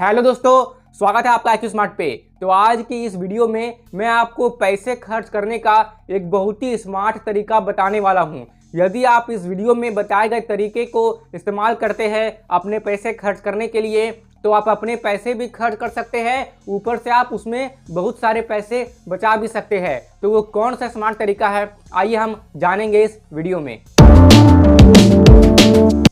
Hello दोस्तों, स्वागत है आपका IQ स्मार्ट पे। तो आज की इस वीडियो में मैं आपको पैसे खर्च करने का एक बहुत ही स्मार्ट तरीका बताने वाला हूं। यदि आप इस वीडियो में बताए गए तरीके को इस्तेमाल करते हैं अपने पैसे खर्च करने के लिए, तो आप अपने पैसे भी खर्च कर सकते हैं, ऊपर से आप उसमें बहुत सारे पैसे बचा भी सकते हैं। तो वो कौन सा स्मार्ट तरीका है, आइए हम जानेंगे इस वीडियो में।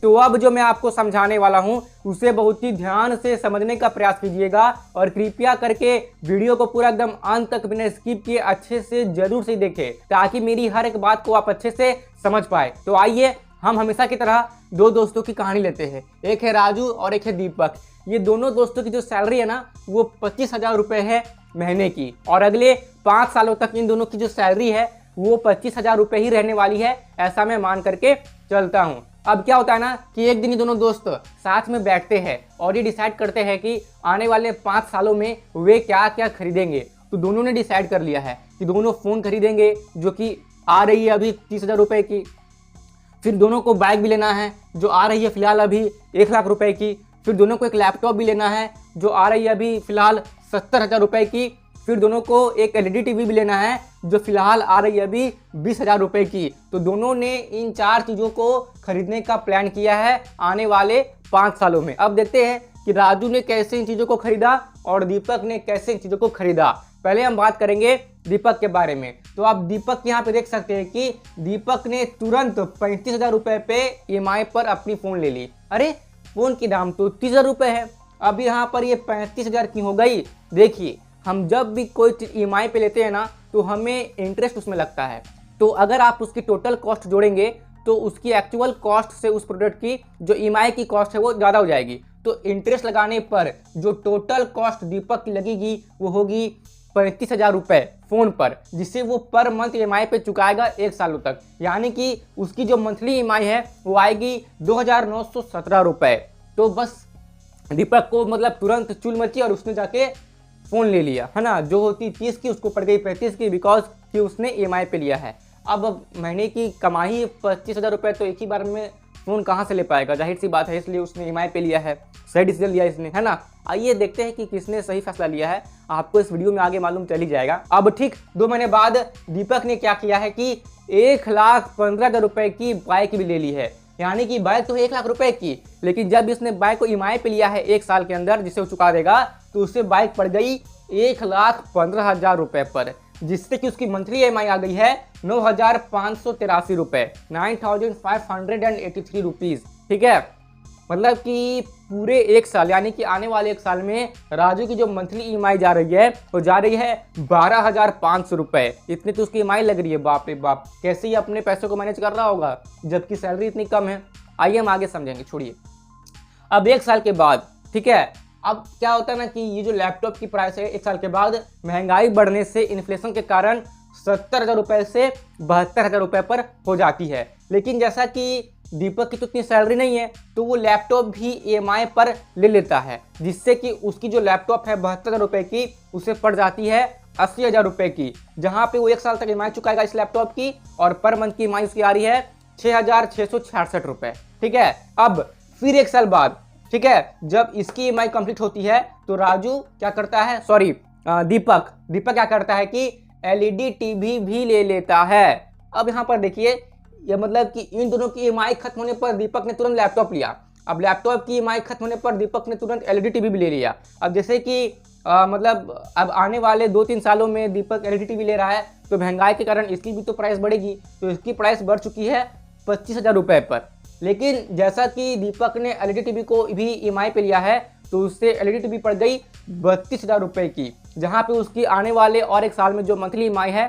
तो अब जो मैं आपको समझाने वाला हूं उसे बहुत ही ध्यान से समझने का प्रयास कीजिएगा और कृपया करके वीडियो को पूरा एकदम अंत तक बिना स्किप किए अच्छे से जरूर से देखें, ताकि मेरी हर एक बात को आप अच्छे से समझ पाए। तो आइए हम हमेशा की तरह दो दोस्तों की कहानी लेते हैं। एक है राजू और एक है दीपक। ये दोनों दोस्तों की जो सैलरी है ना, वो 25,000 रुपये है महीने की, और अगले 5 सालों तक इन दोनों की जो सैलरी है वो 25,000 रुपये ही रहने वाली है, ऐसा मैं मान करके चलता हूँ। अब क्या होता है ना कि एक दिन ये दोनों दोस्त साथ में बैठते हैं और ये डिसाइड करते हैं कि आने वाले 5 सालों में वे क्या क्या खरीदेंगे। तो दोनों ने डिसाइड कर लिया है कि दोनों फ़ोन खरीदेंगे, जो कि आ रही है अभी 30,000 रुपये की। फिर दोनों को बाइक भी लेना है जो आ रही है फिलहाल अभी 1,00,000 रुपये की। फिर दोनों को एक लैपटॉप भी लेना है जो आ रही है अभी फ़िलहाल 70,000 रुपये की। फिर दोनों को एक LED टीवी भी लेना है जो फिलहाल आ रही है अभी 20,000 रुपये की। तो दोनों ने इन 4 चीज़ों को खरीदने का प्लान किया है आने वाले 5 सालों में। अब देखते हैं कि राजू ने कैसे इन चीज़ों को खरीदा और दीपक ने कैसे इन चीज़ों को खरीदा। पहले हम बात करेंगे दीपक के बारे में। तो आप दीपक यहाँ पे देख सकते हैं कि दीपक ने तुरंत 35,000 रुपये पे EMI पर अपनी फ़ोन ले ली। अरे फ़ोन की दाम तो 30,000 रुपये है, अब यहाँ पर ये 35,000 की हो गई। देखिए, हम जब भी कोई चीज़ EMI पे लेते हैं ना, तो हमें इंटरेस्ट उसमें लगता है। तो अगर आप उसकी टोटल कॉस्ट जोड़ेंगे तो उसकी एक्चुअल कॉस्ट से उस प्रोडक्ट की जो EMI की कॉस्ट है वो ज़्यादा हो जाएगी। तो इंटरेस्ट लगाने पर जो टोटल कॉस्ट दीपक की लगेगी वो होगी 35,000 रुपये फ़ोन पर, जिससे वो पर मंथ EMI पे चुकाएगा 1 सालों तक। यानी कि उसकी जो मंथली EMI है वो आएगी 2,917 रुपये। तो बस दीपक को मतलब तुरंत चुल मची और उसने जाके फ़ोन ले लिया, है ना। जो होती 30 की उसको पड़ गई 35 की, बिकॉज कि उसने EMI पे लिया है। अब महीने की कमाई 25,000 रुपये, तो एक ही बार में फ़ोन कहाँ से ले पाएगा, जाहिर सी बात है। इसलिए उसने EMI पे लिया है, सही डिसीजन लिया इसने, है ना। आइए देखते हैं कि किसने सही फैसला लिया है, आपको इस वीडियो में आगे मालूम चल ही जाएगा। अब ठीक 2 महीने बाद दीपक ने क्या किया है कि 1,15,000 रुपये की बाइक भी ले ली है। यानी कि बाइक तो 1,00,000 रुपये की, लेकिन जब इसने बाइक को EMI पे लिया है 1 साल के अंदर, जिसे वो चुका देगा, तो उससे बाइक पड़ गई 1,15,000 रुपये पर, जिससे कि उसकी मंथली EMI आ गई है 9,583 रुपये, 9,583 रुपीज़। ठीक है, मतलब कि पूरे 1 साल, यानी कि आने वाले 1 साल में राजू की जो मंथली EMI जा रही है वो जा रही है 12,500 रुपये। इतनी तो उसकी EMI लग रही है। बाप रे बाप, कैसे ही अपने पैसों को मैनेज कर रहा होगा जबकि सैलरी इतनी कम है। आइए हम आगे समझेंगे, छोड़िए। अब 1 साल के बाद, ठीक है, अब क्या होता है ना कि ये जो लैपटॉप की प्राइस है 1 साल के बाद महंगाई बढ़ने से, इन्फ्लेशन के कारण 70,000 रुपये से 72,000 रुपये पर हो जाती है। लेकिन जैसा कि दीपक की तो इतनी सैलरी नहीं है, तो वो लैपटॉप भी EMI पर ले लेता है, जिससे कि उसकी जो लैपटॉप है 72,000 रुपये की, उसे पड़ जाती है 80,000 रुपये की, जहाँ पे वो 1 साल तक EMI चुकाएगा इस लैपटॉप की, और पर मंथ की EMI उसकी आ रही है 6,666 रुपये। ठीक है, अब फिर 1 साल बाद, ठीक है, जब इसकी EMI कंप्लीट होती है तो राजू क्या करता है, सॉरी दीपक क्या करता है कि LED टीवी भी ले लेता है। अब यहाँ पर देखिए, ये मतलब कि इन दोनों की EMI खत्म होने पर दीपक ने तुरंत लैपटॉप लिया। अब लैपटॉप की EMI खत्म होने पर दीपक ने तुरंत LED टीवी भी ले लिया। अब जैसे कि मतलब अब आने वाले 2-3 सालों में दीपक LED टीवी ले रहा है, तो महंगाई के कारण इसकी भी तो प्राइस बढ़ेगी। तो इसकी प्राइस बढ़ चुकी है 25,000 रुपये पर। लेकिन जैसा कि दीपक ने LED टीवी को भी EMI पे लिया है, तो उससे LED टीवी पड़ गई 32,000 रुपये की, जहाँ पे उसकी आने वाले और 1 साल में जो मंथली EMI है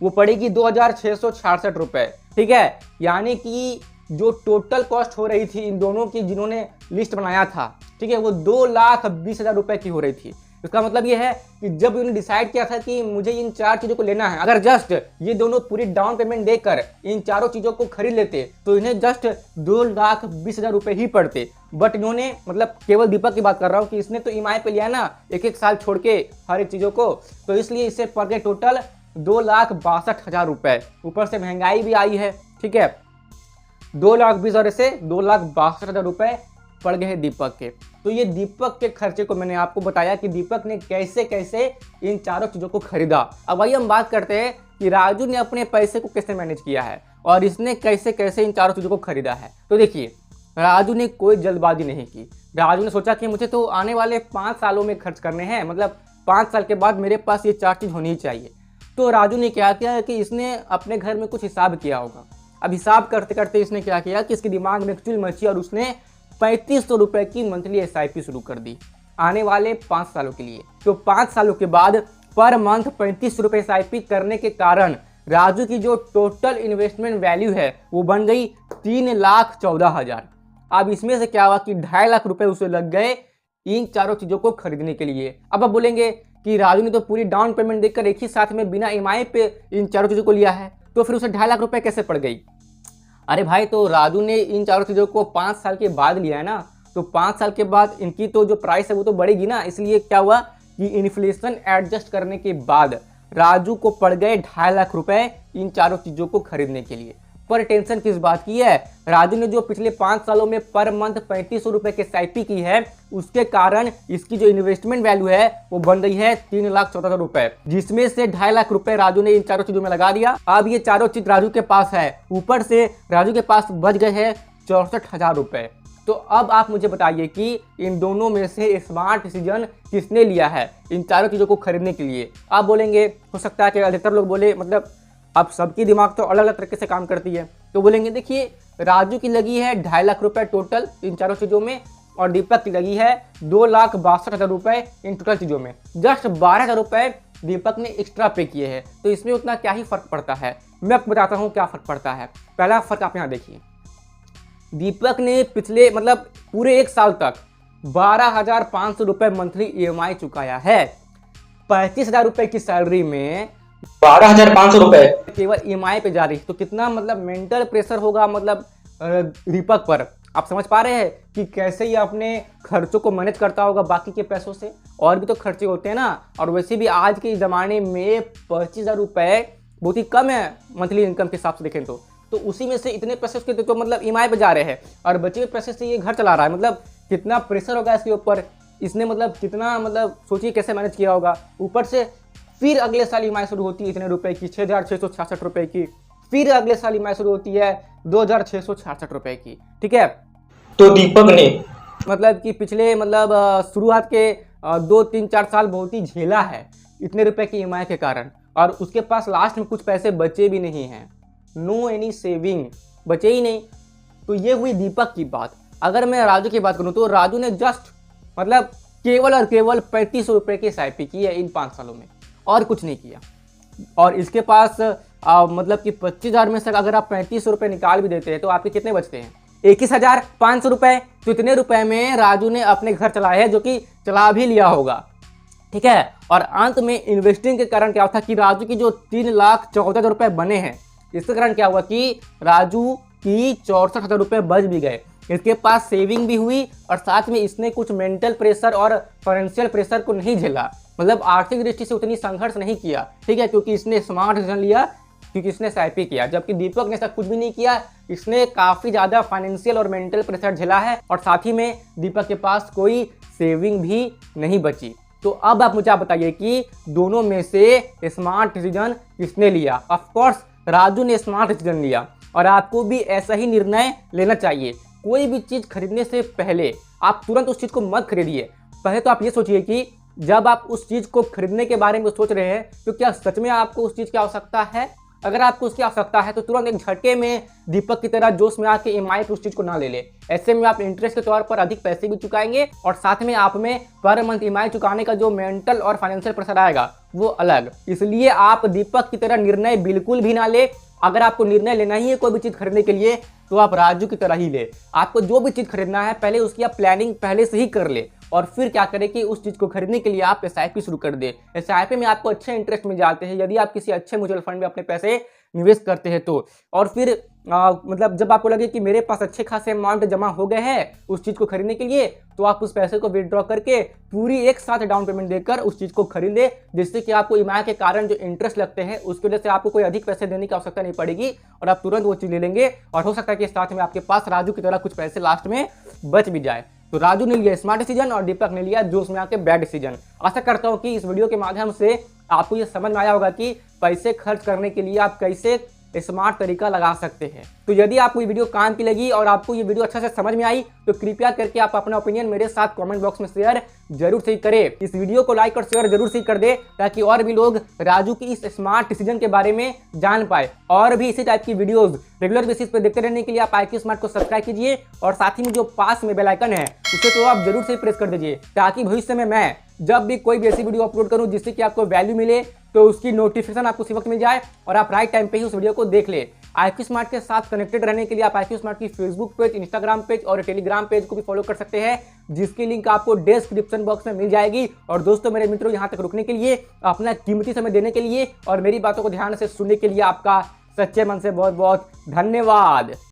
वो पड़ेगी 2,666 रुपये। ठीक है, यानी कि जो टोटल कॉस्ट हो रही थी इन दोनों की, जिन्होंने लिस्ट बनाया था, ठीक है, वो 2,20,000 रुपये की हो रही थी। इसका मतलब ये है कि जब उन्होंने डिसाइड किया था कि मुझे इन 4 चीज़ों को लेना है, अगर जस्ट ये दोनों पूरी डाउन पेमेंट देकर इन चारों चीज़ों को खरीद लेते तो इन्हें जस्ट 2,20,000 रुपये ही पड़ते। बट इन्होंने, मतलब केवल दीपक की बात कर रहा हूँ कि इसने तो EMI पे लिया है ना 1-1 साल छोड़ के हर एक चीज़ों को, तो इसलिए इससे पड़ गए टोटल 2,62,000 रुपये। ऊपर से महंगाई भी आई है, ठीक है, 2,20,000 से 2,62,000 रुपये पड़ गए हैं दीपक के। तो ये दीपक के खर्चे को मैंने आपको बताया कि दीपक ने कैसे कैसे इन चारों चीज़ों को खरीदा। अब वही हम बात करते हैं कि राजू ने अपने पैसे को कैसे मैनेज किया है और इसने कैसे कैसे इन चारों चीज़ों को खरीदा है। तो देखिए, राजू ने कोई जल्दबाजी नहीं की। राजू ने सोचा कि मुझे तो आने वाले 5 सालों में खर्च करने हैं, मतलब 5 साल के बाद मेरे पास ये 4 चीज़ होनी ही चाहिए। तो राजू ने क्या किया कि इसने अपने घर में कुछ हिसाब किया होगा। अब हिसाब करते करते इसने क्या किया कि इसके दिमाग में एक चुल मची और उसने 3500 रुपये की मंथली SIP शुरू कर दी आने वाले 5 सालों के लिए। तो 5 सालों के बाद पर मंथ 3500 रुपये SIP करने के कारण राजू की जो टोटल इन्वेस्टमेंट वैल्यू है वो बन गई 3,14,000। अब इसमें से क्या हुआ कि 2.5 लाख रुपए उसे लग गए इन चारों चीज़ों को खरीदने के लिए। अब आप बोलेंगे कि राजू ने तो पूरी डाउन पेमेंट देकर एक ही साथ में बिना EMI पे इन चारों चीज़ों को लिया है, तो फिर उसे 2.5 लाख रुपए कैसे पड़ गई? अरे भाई, तो राजू ने इन चारों चीज़ों को 5 साल के बाद लिया है ना, तो 5 साल के बाद इनकी तो जो प्राइस है वो तो बढ़ेगी ना। इसलिए क्या हुआ कि इन्फ्लेशन एडजस्ट करने के बाद राजू को पड़ गए 2.5 लाख रुपए इन चारों चीज़ों को खरीदने के लिए। पर टेंशन किस बात की है? राजू ने जो पिछले 5 सालों में पर मंथ 3500 रुपये के SIP की है, उसके कारण इसकी जो इन्वेस्टमेंट वैल्यू है वो बन रही है 3,14,000 रुपये, जिसमें से 2.5 लाख रुपए राजू ने इन चारों चीजों में लगा दिया। अब ये चारों चीज राजू के पास है, ऊपर से राजू के पास बच गए हैं 64,000 रुपये। तो अब आप मुझे बताइए कि इन दोनों में से स्मार्ट डिसीजन किसने लिया है इन चारों चीज़ों को खरीदने के लिए? आप बोलेंगे, हो सकता है कि अधिकतर लोग बोले, मतलब अब सबकी दिमाग तो अलग अलग तरीके से काम करती है, तो बोलेंगे देखिए राजू की लगी है 2.5 लाख रुपए टोटल इन चारों चीज़ों में और दीपक की लगी है 2,62,000 रुपये इन टोटल चीज़ों में। जस्ट 12,000 रुपये दीपक ने एक्स्ट्रा पे किए हैं, तो इसमें उतना क्या ही फर्क पड़ता है। मैं आपको बताता हूँ क्या फ़र्क पड़ता है। पहला फ़र्क आप यहाँ देखिए, दीपक ने पिछले मतलब पूरे 1 साल तक 12,500 रुपये मंथली EMI चुकाया है। 35,000 रुपये की सैलरी में 12,500 रुपये केवल EMI पे जा रही है, तो कितना मतलब मेंटल प्रेशर होगा मतलब दीपक पर। आप समझ पा रहे हैं कि कैसे ये अपने खर्चों को मैनेज करता होगा बाकी के पैसों से। और भी तो खर्चे होते हैं ना, और वैसे भी आज के ज़माने में 25,000 रुपये बहुत ही कम है मंथली इनकम के हिसाब से देखें तो उसी में से इतने पैसे उसके तो मतलब EMI पे जा रहे हैं और बचे हुए पैसे से ये घर चला रहा है। मतलब कितना प्रेशर होगा इसके ऊपर, इसने मतलब कितना मतलब सोचिए कैसे मैनेज किया होगा। ऊपर से फिर अगले साल EMI शुरू होती है इतने रुपए की, 6,666 रुपये की। फिर अगले साल EMI शुरू होती है 2,666 रुपये की। ठीक है, तो दीपक ने मतलब कि पिछले मतलब शुरुआत के 2-3-4 साल बहुत ही झेला है इतने रुपए की EMI के कारण, और उसके पास लास्ट में कुछ पैसे बचे भी नहीं हैं। नो एनी सेविंग, बचे ही नहीं। तो ये हुई दीपक की बात। अगर मैं राजू की बात करूं तो राजू ने जस्ट मतलब केवल और केवल 3500 रुपये की SIP की है इन 5 सालों में, और कुछ नहीं किया। और इसके पास मतलब कि 25,000 में से अगर आप 3500 रुपये निकाल भी देते हैं तो आपके कितने बचते हैं? 21,500 रुपये। तो इतने रुपए में राजू ने अपने घर चलाए हैं, जो कि चला भी लिया होगा। ठीक है, और अंत में इन्वेस्टिंग के कारण क्या था कि राजू की जो 3,14,000 रुपये बने हैं, इसके कारण क्या हुआ कि राजू की 64,000 रुपये बच भी गए। इसके पास सेविंग भी हुई और साथ में इसने कुछ मेंटल प्रेशर और फाइनेंशियल प्रेशर को नहीं झेला, मतलब आर्थिक दृष्टि से उतनी संघर्ष नहीं किया। ठीक है, क्योंकि इसने स्मार्ट डिसीजन लिया, क्योंकि इसने SIP किया। जबकि दीपक ने ऐसा कुछ भी नहीं किया, इसने काफ़ी ज़्यादा फाइनेंशियल और मेंटल प्रेशर झेला है और साथ ही में दीपक के पास कोई सेविंग भी नहीं बची। तो अब आप मुझे बताइए कि दोनों में से स्मार्ट डिसीजन किसने लिया? ऑफकोर्स राजू ने स्मार्ट डिसीजन लिया, और आपको भी ऐसा ही निर्णय लेना चाहिए। कोई भी चीज़ खरीदने से पहले आप तुरंत उस चीज़ को मत खरीदिए। पहले तो आप ये सोचिए कि जब आप उस चीज़ को खरीदने के बारे में सोच रहे हैं तो क्या सच में आपको उस चीज़ की आवश्यकता है। अगर आपको उसकी आवश्यकता है तो तुरंत एक झटके में दीपक की तरह जोश में आके EMI पे उस चीज़ को ना ले ले। ऐसे में आप इंटरेस्ट के तौर पर अधिक पैसे भी चुकाएंगे और साथ में आप में पर मंथ EMI चुकाने का जो मेंटल और फाइनेंशियल प्रेशर आएगा वो अलग। इसलिए आप दीपक की तरह निर्णय बिल्कुल भी ना ले। अगर आपको निर्णय लेना ही है कोई भी चीज़ खरीदने के लिए तो आप राजू की तरह ही ले। आपको जो भी चीज़ खरीदना है पहले उसकी आप प्लानिंग पहले से ही कर ले, और फिर क्या करें कि उस चीज़ को खरीदने के लिए आप SIP शुरू कर दे। SIP में आपको अच्छे इंटरेस्ट मिल जाते हैं यदि आप किसी अच्छे म्यूचुअल फंड में अपने पैसे निवेश करते हैं तो। और फिर मतलब जब आपको लगे कि मेरे पास अच्छे खासे अमाउंट जमा हो गए हैं उस चीज़ को खरीदने के लिए, तो आप उस पैसे को विड्रॉ करके पूरी एक साथ डाउन पेमेंट देकर उस चीज़ को खरीदे, जिससे कि आपको ईएमआई के कारण जो इंटरेस्ट लगते हैं उसकी वजह से आपको कोई अधिक पैसे देने की आवश्यकता नहीं पड़ेगी और आप तुरंत वो चीज़ ले लेंगे। और हो सकता है कि साथ में आपके पास राजू की तरह कुछ पैसे लास्ट में बच भी जाए। तो राजू ने लिया स्मार्ट डिसीजन और दीपक ने लिया जोश में आके बैड डिसीजन। आशा करता हूँ कि इस वीडियो के माध्यम से आपको ये समझ में आया होगा कि पैसे खर्च करने के लिए आप कैसे स्मार्ट तरीका लगा सकते हैं। तो यदि आपको ये वीडियो काम की लगी और आपको ये वीडियो अच्छा से समझ में आई तो कृपया करके आप अपना ओपिनियन मेरे साथ कमेंट बॉक्स में शेयर जरूर से करें। इस वीडियो को लाइक और शेयर जरूर से कर दे ताकि और भी लोग राजू की इस स्मार्ट डिसीजन के बारे में जान पाए। और भी इसी टाइप की वीडियोस रेगुलर बेसिस पे देखते रहने के लिए आप IQ स्मार्ट को सब्सक्राइब कीजिए और साथ ही में जो पास में बेल आइकन है उसे तो आप जरूर से प्रेस कर दीजिए ताकि भविष्य में मैं जब भी कोई भी ऐसी वीडियो अपलोड करूं जिससे कि आपको वैल्यू मिले तो उसकी नोटिफिकेशन आपको उसी वक्त मिल जाए और आप राइट टाइम पे ही उस वीडियो को देख ले। IQ स्मार्ट के साथ कनेक्टेड रहने के लिए आप IQ स्मार्ट की फेसबुक पेज, इंस्टाग्राम पेज और टेलीग्राम पेज को भी फॉलो कर सकते हैं, जिसकी लिंक आपको डिस्क्रिप्शन बॉक्स में मिल जाएगी। और दोस्तों मेरे मित्रों, यहाँ तक रुकने के लिए, अपना कीमती समय देने के लिए और मेरी बातों को ध्यान से सुनने के लिए आपका सच्चे मन से बहुत बहुत धन्यवाद।